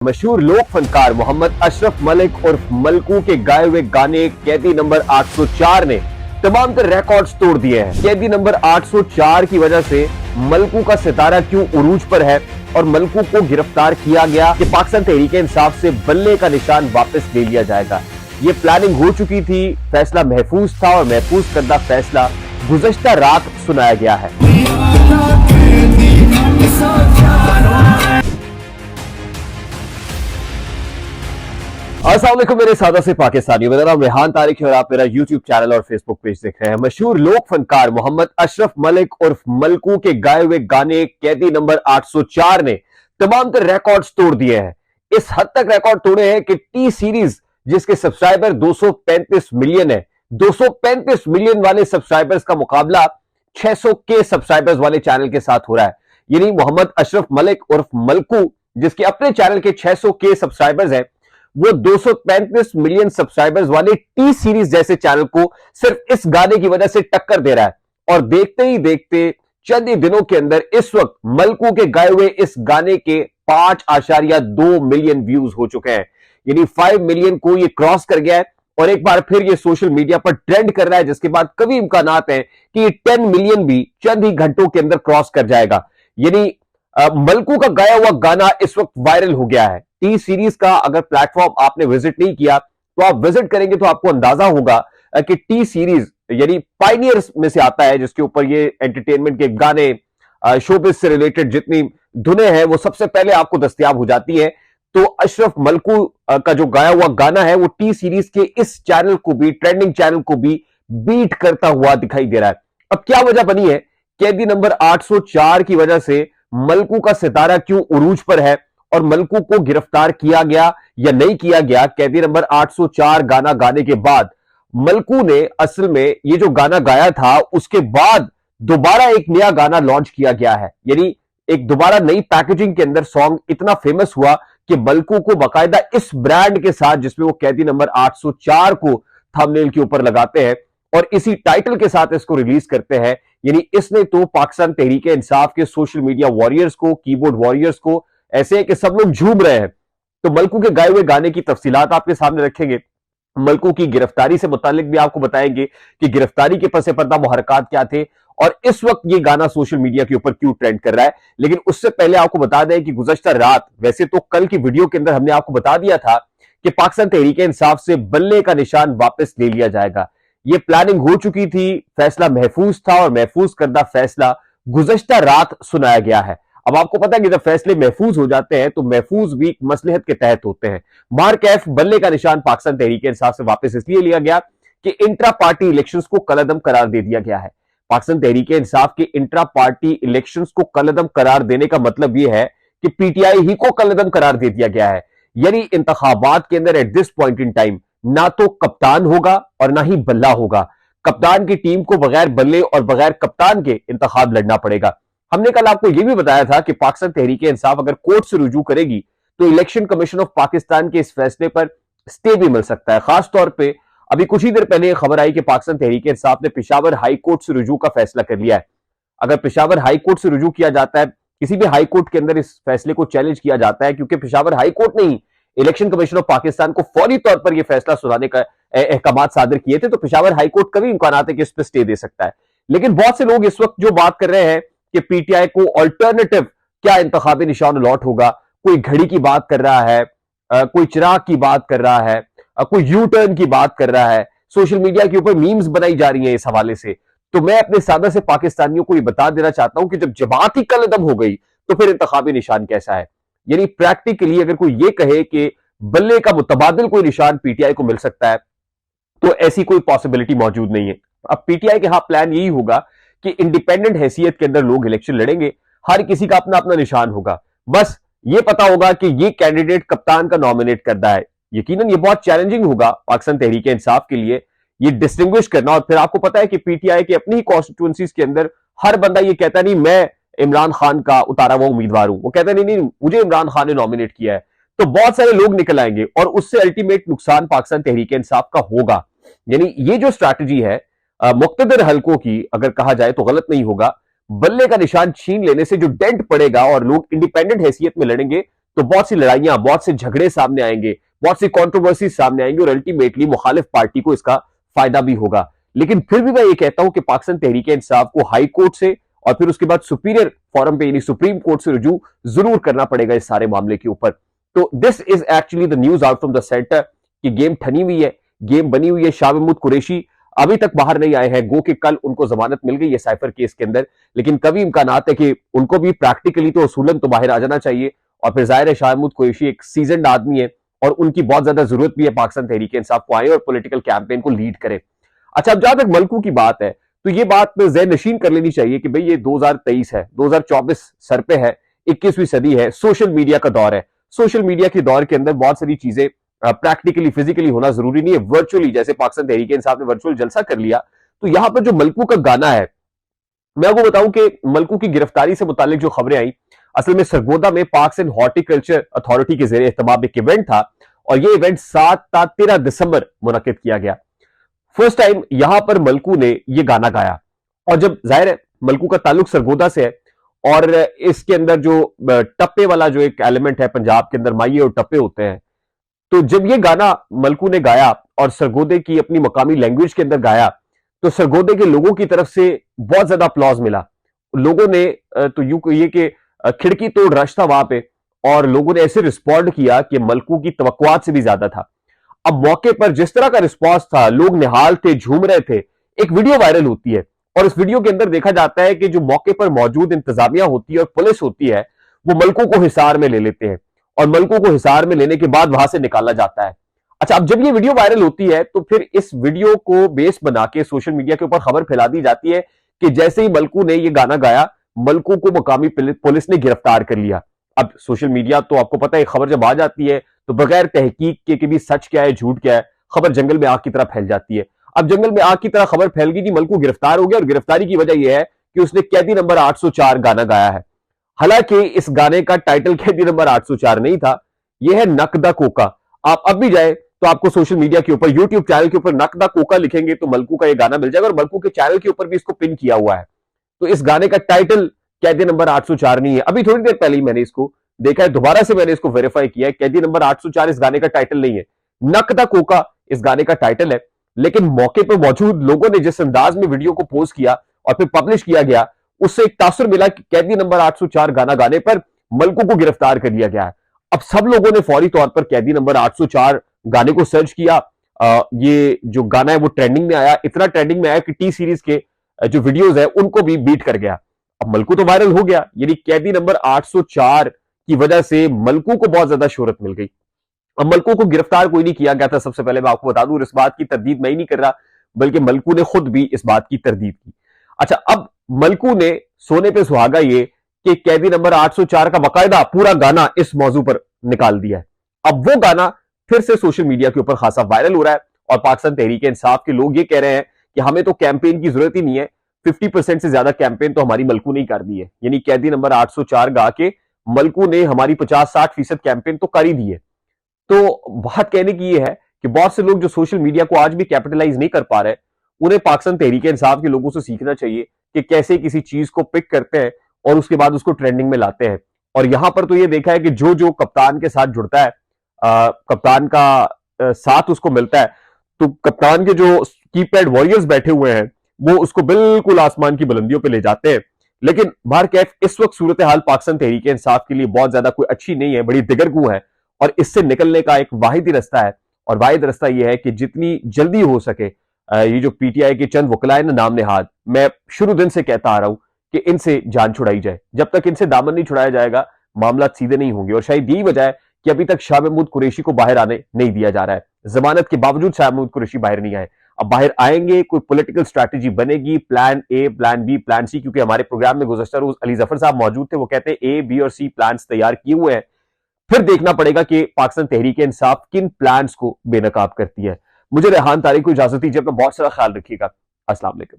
मशहूर लोक फनकार मोहम्मद अशरफ मलिक उर्फ मलकू के गाए हुए गाने कैदी नंबर 804 ने तमाम तर रिकॉर्ड्स तोड़ दिए हैं। कैदी नंबर 804 की वजह से मलकू का सितारा क्यों उरूज पर है और मलकू को गिरफ्तार किया गया कि पाकिस्तान तहरीक इंसाफ से बल्ले का निशान वापस ले लिया जाएगा। ये प्लानिंग हो चुकी थी, फैसला महफूज था और महफूज करदा फैसला गुज़श्ता रात सुनाया गया है। अस्सलाम वालेकुम मेरे सादा से पाकिस्तानियों, मेरा नाम रेहान तारिक है और आप मेरा यूट्यूब चैनल और फेसबुक पेज देख रहे हैं। मशहूर लोक फनकार मोहम्मद अशरफ मलिक उर्फ मलकू के गाए हुए गाने कैदी नंबर 804 ने तमाम तर रिकॉर्ड्स तोड़ दिए हैं। इस हद तक रिकॉर्ड तोड़े हैं कि टी सीरीज जिसके सब्सक्राइबर 235 मिलियन है, 235 मिलियन वाले सब्सक्राइबर्स का मुकाबला 600 के सब्सक्राइबर्स वाले चैनल के साथ हो रहा है। यानी मोहम्मद अशरफ मलिक उर्फ मलकू जिसके अपने चैनल के 600 के सब्सक्राइबर्स हैं, वो 235 मिलियन सब्सक्राइबर्स वाले टी सीरीज जैसे चैनल को सिर्फ इस गाने की वजह से टक्कर दे रहा है। और देखते ही देखते चंद ही दिनों के अंदर इस वक्त मलकू के गाए हुए इस गाने के 5.2 मिलियन व्यूज हो चुके हैं। यानी 5 मिलियन को ये क्रॉस कर गया है और एक बार फिर ये सोशल मीडिया पर ट्रेंड कर रहा है, जिसके बाद कभी इम्कानात है कि ये 10 मिलियन भी चंद ही घंटों के अंदर क्रॉस कर जाएगा। यानी मलकू का गाया हुआ गाना इस वक्त वायरल हो गया है। टी सीरीज का अगर प्लेटफॉर्म आपने विजिट नहीं किया तो आप विजिट करेंगे तो आपको अंदाजा होगा कि टी सीरीज यानी पायनियर्स में से आता है, जिसके ऊपर ये एंटरटेनमेंट के गाने, शोबिज से रिलेटेड जितनी धुनें हैं वो सबसे पहले आपको दस्तयाब हो जाती है। तो अशरफ मलकू का जो गाया हुआ गाना है वो टी सीरीज के इस चैनल को भी, ट्रेंडिंग चैनल को भी बीट करता हुआ दिखाई दे रहा है। अब क्या वजह बनी है कैदी नंबर 804 की वजह से मलकू का सितारा क्यों उरूज पर है और मलकू को गिरफ्तार किया गया या नहीं किया गया? कैदी नंबर 804 गाना गाने के बाद मलकू ने असल में ये जो गाना गाया था उसके बाद दोबारा एक नया गाना लॉन्च किया गया है। यानी एक दोबारा नई पैकेजिंग के अंदर सॉन्ग इतना फेमस हुआ कि मलकू को बाकायदा इस ब्रांड के साथ, जिसमें वो कैदी नंबर 804 को थंबनेल के ऊपर लगाते हैं और इसी टाइटल के साथ इसको रिलीज करते हैं। यानी इसने तो पाकिस्तान तहरीक इंसाफ के सोशल मीडिया वॉरियर्स को, कीबोर्ड वॉरियर्स को ऐसे है कि सब लोग झूम रहे हैं। तो मलकू के गाए हुए गाने की तफसीलात आपके सामने रखेंगे, मलकू की गिरफ्तारी से मुतालिक भी आपको बताएंगे कि गिरफ्तारी के पसे पर्दा मुहरकात क्या थे और इस वक्त ये गाना सोशल मीडिया के ऊपर क्यों ट्रेंड कर रहा है। लेकिन उससे पहले आपको बता दें कि गुज़श्ता रात, वैसे तो कल की वीडियो के अंदर हमने आपको बता दिया था कि पाकिस्तान तहरीक इंसाफ से बल्ले का निशान वापस ले लिया जाएगा। ये प्लानिंग हो चुकी थी, फैसला महफूज था और महफूज करदा फैसला गुज़श्ता रात सुनाया गया है। अब आपको पता है कि जब फैसले महफूज हो जाते हैं तो महफूज भी मसलहत के तहत होते हैं। मारकैफ बल्ले का निशान पाकिस्तान तहरीक इंसाफ से वापस इसलिए लिया गया कि इंट्रा पार्टी इलेक्शंस को कलअदम करार दे दिया गया है। पाकिस्तान तहरीक इंसाफ के इंट्रा पार्टी इलेक्शंस को कलअदम करार देने का मतलब यह है कि पीटीआई ही को कलअदम करार दे दिया गया है। यानी इंतखाबात के अंदर at this point in time ना तो कप्तान होगा और ना ही बल्ला होगा। कप्तान की टीम को बगैर बल्ले और बगैर कप्तान के इंतखाब लड़ना पड़ेगा। हमने कल आपको यह भी बताया था कि पाकिस्तान तहरीक इंसाफ अगर कोर्ट से रुजू करेगी तो इलेक्शन कमीशन ऑफ पाकिस्तान के इस फैसले पर स्टे भी मिल सकता है। खास तौर पे अभी कुछ ही देर पहले खबर आई कि पाकिस्तान तहरीक इंसाफ ने पेशावर हाई कोर्ट से रुजू का फैसला कर लिया है। अगर पेशावर हाई कोर्ट से रुजू किया जाता है, किसी भी हाई कोर्ट के अंदर इस फैसले को चैलेंज किया जाता है, क्योंकि पेशावर हाई कोर्ट ने ही इलेक्शन कमीशन ऑफ पाकिस्तान को फौरी तौर पर यह फैसला सुनाने का अहकामात सादर किए थे, तो पेशावर हाई कोर्ट कभी इम्कान है कि इस पर स्टे दे सकता है। लेकिन बहुत से लोग इस वक्त जो बात कर रहे हैं कि पीटीआई को अल्टरनेटिव क्या इंतखाबी निशान अलॉट होगा, कोई घड़ी की बात कर रहा है, कोई चिराग की बात कर रहा है, कोई यू टर्न की बात कर रहा है, सोशल मीडिया के ऊपर मीम्स बनाई जा रही हैं इस हवाले से। तो मैं अपने सादा से पाकिस्तानियों को ये बता देना चाहता हूं कि जब जमात ही कलअदम हो गई तो फिर इंतखाबी निशान कैसा है। यानी प्रैक्टिकली अगर कोई ये कहे कि बल्ले का मुतबादिल कोई निशान पीटीआई को मिल सकता है तो ऐसी कोई पॉसिबिलिटी मौजूद नहीं है। अब पीटीआई के यहां प्लान यही होगा कि इंडिपेंडेंट हैसियत के अंदर लोग इलेक्शन लड़ेंगे, हर किसी का अपना अपना निशान होगा, बस ये पता होगा कि ये कैंडिडेट कप्तान का नॉमिनेट करता है। यकीनन ये बहुत चैलेंजिंग होगा पाकिस्तान तहरीक इंसाफ के लिए ये डिस्टिंग्विश करना। और फिर आपको पता है कि पीटीआई के अपनी ही कॉन्स्टिट्यूएंसीज के अंदर हर बंदा ये कहता नहीं मैं इमरान खान का उतारा हुआ उम्मीदवार हूं, वो कहता नहीं मुझे इमरान खान ने नॉमिनेट किया है। तो बहुत सारे लोग निकल आएंगे और उससे अल्टीमेट नुकसान पाकिस्तान तहरीक इंसाफ का होगा। यानी ये जो स्ट्रैटेजी है मुक्तदर हलकों की, अगर कहा जाए तो गलत नहीं होगा, बल्ले का निशान छीन लेने से जो डेंट पड़ेगा और लोग इंडिपेंडेंट हैसियत में लड़ेंगे तो बहुत सी लड़ाइयां, बहुत से झगड़े सामने आएंगे, बहुत सी कॉन्ट्रोवर्सी सामने आएंगे और अल्टीमेटली मुखालिफ पार्टी को इसका फायदा भी होगा। लेकिन फिर भी मैं ये कहता हूं कि पाकिस्तान तहरीक इंसाफ को हाई कोर्ट से और फिर उसके बाद सुपीरियर फोरम पे यानी सुप्रीम कोर्ट से रुजू जरूर करना पड़ेगा इस सारे मामले के ऊपर। तो this is actually the news out from the centre कि गेम ठनी हुई है, गेम बनी हुई है। शाह महमूद कुरैशी अभी तक बाहर नहीं आए हैं, गो कि कल उनको जमानत मिल गई है साइफर केस के अंदर, लेकिन कभी इम्कानात है कि उनको भी प्रैक्टिकली तो असूलन तो बाहर आ जाना चाहिए। और फिर जाहिर है शाह महमूद कुरैशी एक सीजनड आदमी है और उनकी बहुत ज्यादा जरूरत भी है पाकिस्तान तहरीक इंसाफ को आए और पॉलिटिकल कैंपेन को लीड करे। अच्छा, अब जहां तक मलकू की बात है तो ये बात ज़हन नशीन कर लेनी चाहिए कि भाई ये 2023 है, 2024 सर पे है, 21वीं सदी है, सोशल मीडिया का दौर है। सोशल मीडिया के दौर के अंदर बहुत सारी चीजें प्रैक्टिकली फिजिकली होना जरूरी नहीं है, वर्चुअली, जैसे पाकिस्तान तहरीक इंसाफ ने वर्चुअल जलसा कर लिया। तो यहां पर जो मलकू का गाना है, मैं आपको बताऊं कि मलकू की गिरफ्तारी से मुतालिक जो खबरें आई, असल में सरगोदा में पार्क्स एंड हॉर्टिकल्चर अथॉरिटी के जेर एहतमाम एक इवेंट था और यह इवेंट 7 ता 13 दिसंबर मुनक्किद किया गया। फर्स्ट टाइम यहां पर मलकू ने यह गाना गाया और जब जाहिर है मलकू का ताल्लुक सरगोदा से है और इसके अंदर जो टप्पे वाला जो एक एलिमेंट है, पंजाब के अंदर माइये और टप्पे होते हैं, तो जब ये गाना मलकू ने गाया और सरगोदे की अपनी मकामी लैंग्वेज के अंदर गाया तो सरगोदे के लोगों की तरफ से बहुत ज्यादा अप्लॉज मिला। लोगों ने तो यूं कहिए कि खिड़की तोड़ रश था वहां पे और लोगों ने ऐसे रिस्पॉन्ड किया कि मलकू की तवक्कुआत से भी ज्यादा था। अब मौके पर जिस तरह का रिस्पॉन्स था, लोग निहाल थे, झूम रहे थे। एक वीडियो वायरल होती है और इस वीडियो के अंदर देखा जाता है कि जो मौके पर मौजूद इंतजामिया होती है और पुलिस होती है वो मलकू को हिसार में ले लेते हैं और मलकू को हिसार में लेने के बाद वहां से निकाला जाता है। अच्छा, अब जब ये वीडियो वायरल होती है तो फिर इस वीडियो को बेस बना के सोशल मीडिया के ऊपर खबर फैला दी जाती है कि जैसे ही मलकू ने ये गाना गाया, मलकू को मकामी पुलिस ने गिरफ्तार कर लिया। अब सोशल मीडिया तो आपको पता है, खबर जब आ जाती है तो बगैर तहकीक के कि भी सच क्या है झूठ क्या है, खबर जंगल में आग की तरह फैल जाती है। अब जंगल में आग की तरह खबर फैल गई कि मलकू गिरफ्तार हो गया और गिरफ्तारी की वजह यह है कि उसने कैदी नंबर 804 गाना गाया है। हालांकि इस गाने का टाइटल कैदी नंबर 804 नहीं था, यह है नकदा कोका। आप अब भी जाए तो आपको सोशल मीडिया के ऊपर, यूट्यूब चैनल के ऊपर नकदा कोका लिखेंगे तो मलकू का यह गाना मिल जाएगा और मलकू के चैनल के ऊपर भी इसको पिन किया हुआ है। तो इस गाने का टाइटल कैदी नंबर 804 नहीं है। अभी थोड़ी देर पहले ही मैंने इसको देखा है, दोबारा से मैंने इसको वेरीफाई किया है, कैदी नंबर 804 इस गाने का टाइटल नहीं है, नकदा कोका इस गाने का टाइटल है। लेकिन मौके पर मौजूद लोगों ने जिस अंदाज में वीडियो को पोस्ट किया और फिर पब्लिश किया गया, उससे एक तासुर मिला कि कैदी नंबर 804 गाना गाने पर मलकू को गिरफ्तार कर लिया गया है। अब सब लोगों ने फौरी तौर पर कैदी नंबर 804 गाने को सर्च किया। ये जो गाना है वो ट्रेंडिंग में आया, इतना ट्रेंडिंग में आया कि टी सीरीज के जो वीडियोज है उनको भी बीट कर गया। अब मलकू तो वायरल हो गया, यानी कैदी नंबर 804 की वजह से मलकू को बहुत ज्यादा शोहरत मिल गई। अब मलकू को गिरफ्तार कोई नहीं किया गया था, सबसे पहले मैं आपको बता दूं, इस बात की तरदीद मैं ही नहीं कर रहा बल्कि मलकू ने खुद भी इस बात की तरदीद की। अच्छा, अब मलकू ने सोने पे सुहागा ये कि कैदी नंबर 804 का बाकायदा पूरा गाना इस मौजू पर निकाल दिया है। अब वो गाना फिर से सोशल मीडिया के ऊपर खासा वायरल हो रहा है और पाकिस्तान तहरीक इंसाफ के लोग ये कह रहे हैं कि हमें तो कैंपेन की जरूरत ही नहीं है, 50% से ज्यादा कैंपेन तो हमारी मलकू ने ही कर दी है। यानी कैदी नंबर 804 गा के मलकू ने हमारी 50-60% कैंपेन तो कर ही दी है। तो बात कहने की यह है कि बहुत से लोग जो सोशल मीडिया को आज भी कैपिटलाइज नहीं कर पा रहे, उन्हें पाकिस्तान तहरीक इंसाफ के लोगों से सीखना चाहिए कि कैसे किसी चीज को पिक करते हैं और उसके बाद उसको ट्रेंडिंग में लाते हैं। और यहां पर तो यह देखा है कि जो जो कप्तान के साथ जुड़ता है, कप्तान का साथ उसको मिलता है, तो कप्तान के जो कीपैड वॉरियर्स बैठे हुए हैं वो उसको बिल्कुल आसमान की बुलंदियों पे ले जाते हैं। लेकिन बाहर कैफ इस वक्त सूरत हाल पाकिस्तान तहरीक इंसाफ के लिए बहुत ज्यादा कोई अच्छी नहीं है, बड़ी दिगरगू है और इससे निकलने का एक वाहिद ही रास्ता है और वाहिद रास्ता यह है कि जितनी जल्दी हो सके ये जो पीटीआई के चंद वकलाए ना नाम नेहाद, मैं शुरू दिन से कहता आ रहा हूं कि इनसे जान छुड़ाई जाए। जब तक इनसे दामन नहीं छुड़ाया जाएगा मामला सीधे नहीं होंगे और शायद यही वजह है कि अभी तक शाह महमूद कुरैशी को बाहर आने नहीं दिया जा रहा है। जमानत के बावजूद शाह महमूद कुरैशी बाहर नहीं आए। अब बाहर आएंगे, कोई पॉलिटिकल स्ट्रैटेजी बनेगी, plan A, plan B, plan C, क्योंकि हमारे प्रोग्राम में गुज़श्ता रोज अली जफर साहब मौजूद थे, वो कहते हैं ए, बी और सी प्लान तैयार किए हुए हैं। फिर देखना पड़ेगा कि पाकिस्तान तहरीक इंसाफ किन प्लान्स को बेनकाब करती है। मुझे रेहान तारिक को इजाजत दीजिए, अपना बहुत सारा ख्याल रखिएगा। अस्सलाम वालेकुम।